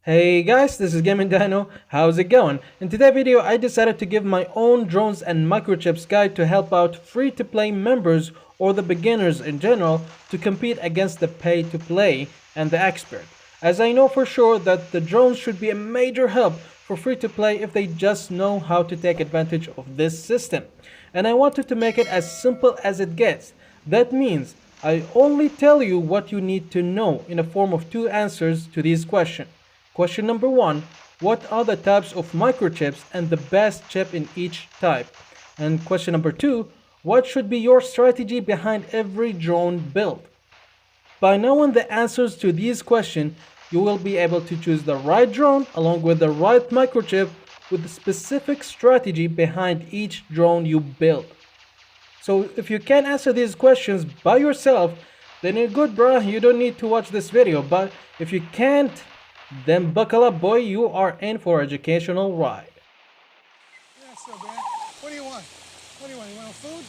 Hey guys, this is Gaming Dino. How's it going? In today's video, I decided to give my own drones and microchips guide to help out free-to-play members or the beginners in general to compete against the pay-to-play and the expert. As I know for sure that the drones should be a major help for free-to-play if they just know how to take advantage of this system. And I wanted to make it as simple as it gets. That means I only tell you what you need to know in the form of two answers to these questions. Question number 1. What are the types of microchips and the best chip in each type? And question number 2. What should be your strategy behind every drone build? By knowing the answers to these questions, you will be able to choose the right drone along with the right microchip with the specific strategy behind each drone you build. So if you can't answer these questions by yourself, then you're good, bruh. You don't need to watch this video. But if you can't, then buckle up, boy. You are in for an educational ride. Yeah, so man. What do you want? What do you want? You want food?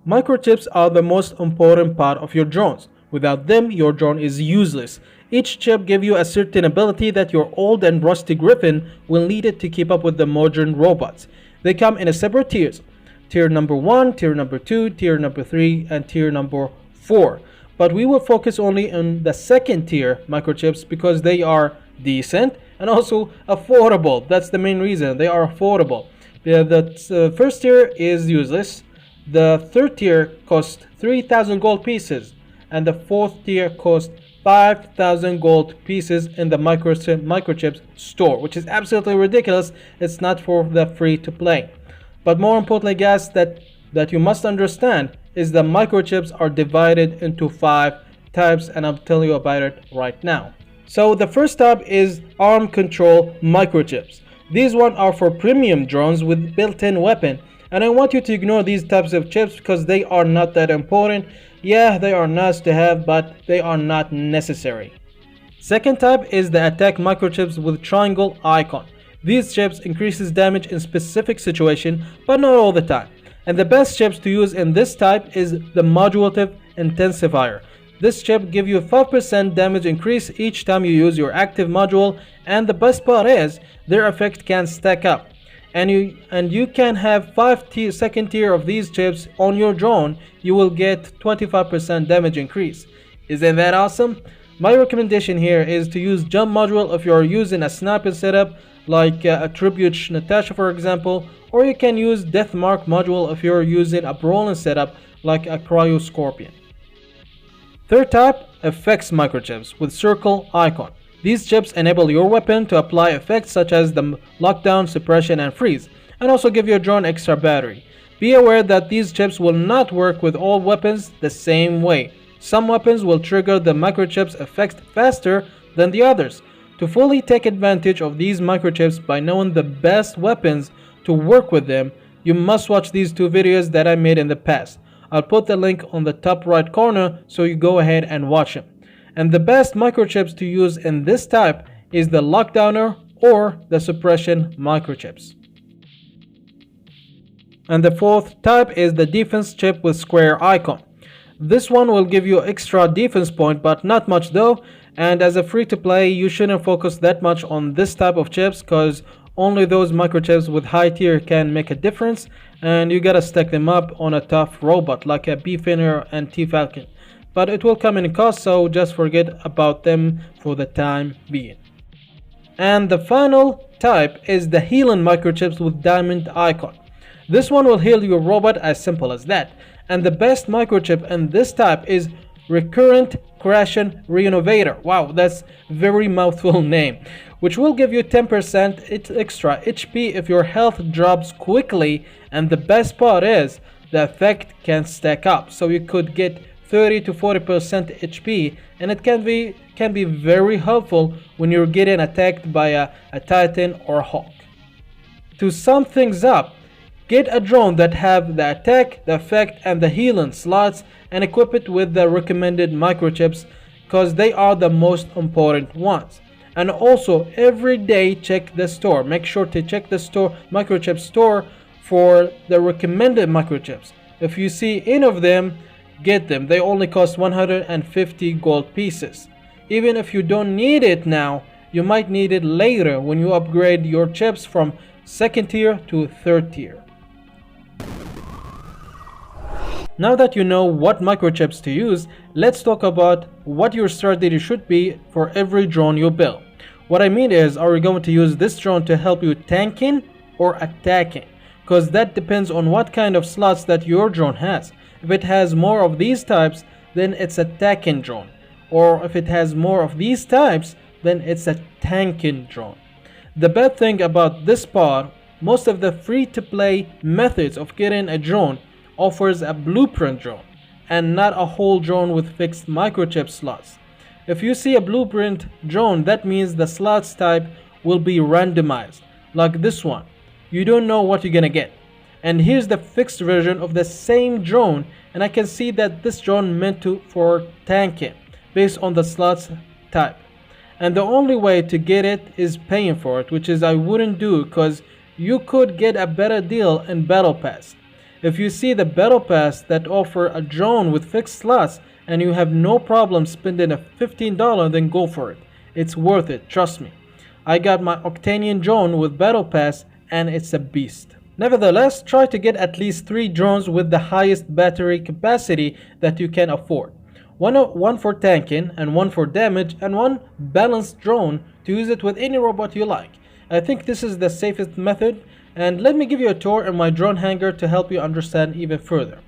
Microchips are the most important part of your drones. Without them, your drone is useless. Each chip gives you a certain ability that your old and rusty Griffin will need it to keep up with the modern robots. They come in separate tiers. Tier number 1, tier number 2, tier number 3, and tier number 4. But we will focus only on the second tier microchips because they are decent and also affordable. That's the main reason. They are affordable. The first tier is useless. The third tier costs 3,000 gold pieces. And the fourth tier costs 5,000 gold pieces in the microchips store, which is absolutely ridiculous. It's not for the free to play. But more importantly, guys, that you must understand is the microchips are divided into 5 types, and I'll tell you about it right now. So the first type is arm control microchips. These ones are for premium drones with built-in weapon, and I want you to ignore these types of chips because they are not that important. Yeah, they are nice to have, but they are not necessary. Second type is the attack microchips with triangle icon. These chips increases damage in specific situation, but not all the time. And the best chips to use in this type is the modulative intensifier. This chip gives you a 5% damage increase each time you use your active module, and the best part is their effect can stack up. And you can have 5 second tier of these chips on your drone. You will get 25% damage increase. Isn't that awesome? My recommendation here is to use jump module if you're using a sniping setup like a tribute Natasha, for example, or you can use death mark module if you're using a brawling setup like a cryo scorpion. Third type, effects microchips with circle icon. These chips enable your weapon to apply effects such as the lockdown, suppression, and freeze, and also give your drone extra battery. Be aware that these chips will not work with all weapons the same way. Some weapons will trigger the microchips effects faster than the others. To fully take advantage of these microchips by knowing the best weapons to work with them, you must watch these 2 videos that I made in the past. I'll put the link on the top right corner so you go ahead and watch them. And the best microchips to use in this type is the lockdowner or the suppression microchips. And the fourth type is the defense chip with square icon. This one will give you extra defense point, but not much though. And as a free to play, you shouldn't focus that much on this type of chips because only those microchips with high tier can make a difference, and you gotta stack them up on a tough robot like a B-Finner and T-Falcon. But it will come in a cost, so just forget about them for the time being. And the final type is the healing microchips with diamond icon. This one will heal your robot, as simple as that. And the best microchip in this type is Recurrent Crashing Renovator. Wow, that's very mouthful name. Which will give you 10% extra HP if your health drops quickly, and the best part is the effect can stack up. So you could get 30 to 40% HP, and it can be very helpful when you're getting attacked by a Titan or Hawk. To sum things up, get a drone that have the attack, the effect, and the healing slots, and equip it with the recommended microchips because they are the most important ones. And also every day check the store. Make sure to check the store, microchip store, for the recommended microchips. If you see any of them get them. They only cost 150 gold pieces. Even if you don't need it now, you might need it later when you upgrade your chips from second tier to third tier. Now that you know what microchips to use, let's talk about what your strategy should be for every drone you build. What I mean is, are you going to use this drone to help you tanking or attacking? Because that depends on what kind of slots that your drone has. If it has more of these types, then it's a attacking drone. Or if it has more of these types, then it's a tanking drone. The bad thing about this part, most of the free-to-play methods of getting a drone offers a blueprint drone and not a whole drone with fixed microchip slots. If you see a blueprint drone, that means the slots type will be randomized, like this one. You don't know what you're gonna get. And here's the fixed version of the same drone, and I can see that this drone meant for tanking based on the slots type. And the only way to get it is paying for it, which is I wouldn't do, because you could get a better deal in Battle Pass. If you see the Battle Pass that offer a drone with fixed slots and you have no problem spending a $15, then go for it. It's worth it, trust me. I got my Octanian drone with Battle Pass and it's a beast. Nevertheless, try to get at least 3 drones with the highest battery capacity that you can afford. One for tanking and one for damage and one balanced drone to use it with any robot you like. I think this is the safest method, and let me give you a tour in my drone hangar to help you understand even further.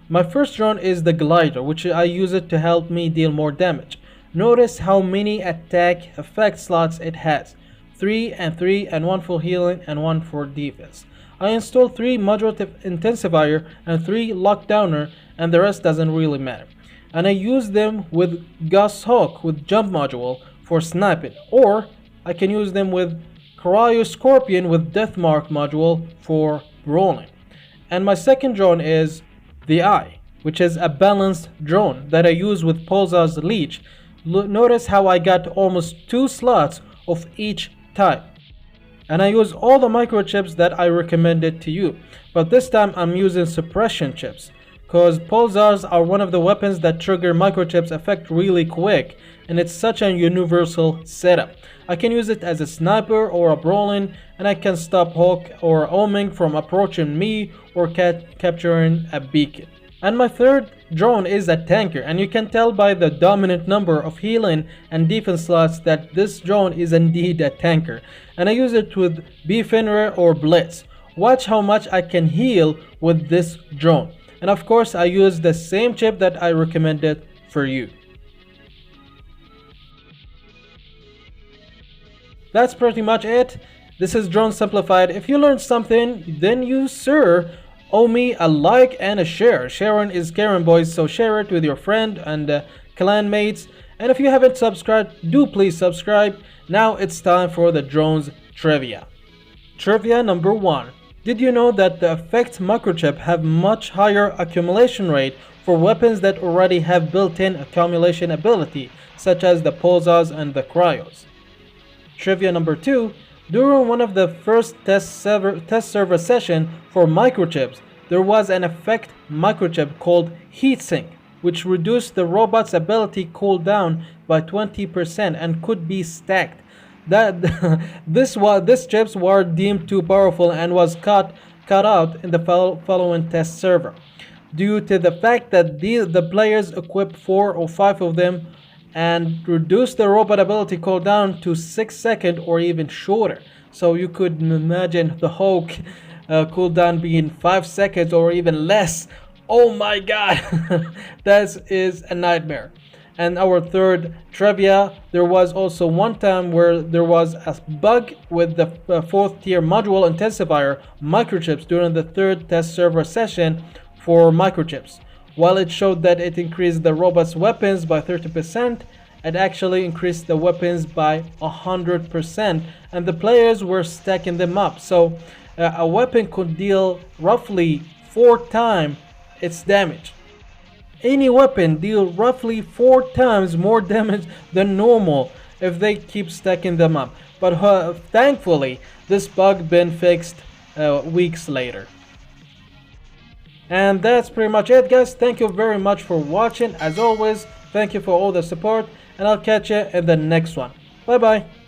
My first drone is the glider, which I use it to help me deal more damage. Notice how many attack effect slots it has. 3 and 3 and 1 for healing and 1 for defense. I installed 3 modulative intensifier and 3 lockdowner, and the rest doesn't really matter. And I use them with Gus Hawk with jump module for sniping, or I can use them with Cryo Scorpion with Deathmark module for rolling. And my second drone is the Eye, which is a balanced drone that I use with Pulsar's Leech. Notice how I got almost 2 slots of each type. And I use all the microchips that I recommended to you, but this time I'm using suppression chips, because pulsars are one of the weapons that trigger microchips effect really quick, and it's such a universal setup. I can use it as a sniper or a brawling, and I can stop Hawk or Oming from approaching me or capturing a beacon. And my third drone is a tanker, and you can tell by the dominant number of healing and defense slots that this drone is indeed a tanker. And I use it with Beefenrer or Blitz. Watch how much I can heal with this drone. And of course I use the same chip that I recommended for you. That's pretty much it. This is Drone Simplified. If you learned something, then you, sir, owe me a like and a share. Sharing is caring, boys, so share it with your friend and clan mates. And if you haven't subscribed, do please subscribe. Now it's time for the drones trivia. Trivia number 1. Did you know that the effect microchip have much higher accumulation rate for weapons that already have built-in accumulation ability, such as the pulsars and the cryos? Trivia number 2. During one of the first test server session for microchips, there was an effect microchip called heatsink, which reduced the robot's ability cooldown by 20% and could be stacked. This chips were deemed too powerful and was cut out in the following test server, due to the fact that the players equipped 4 or 5 of them and reduced the robot ability cooldown to 6 seconds or even shorter. So you could imagine the Hulk cooldown being 5 seconds or even less. Oh my god, that is a nightmare. And our third trivia, there was also one time where there was a bug with the 4th tier module intensifier microchips during the 3rd test server session for microchips. While it showed that it increased the robot's weapons by 30%, it actually increased the weapons by 100%, and the players were stacking them up. So a weapon could deal roughly 4 times its damage. Any weapon deal roughly 4 times more damage than normal if they keep stacking them up. But thankfully, this bug been fixed weeks later. And that's pretty much it, guys. Thank you very much for watching. As always, thank you for all the support, and I'll catch you in the next one. Bye bye.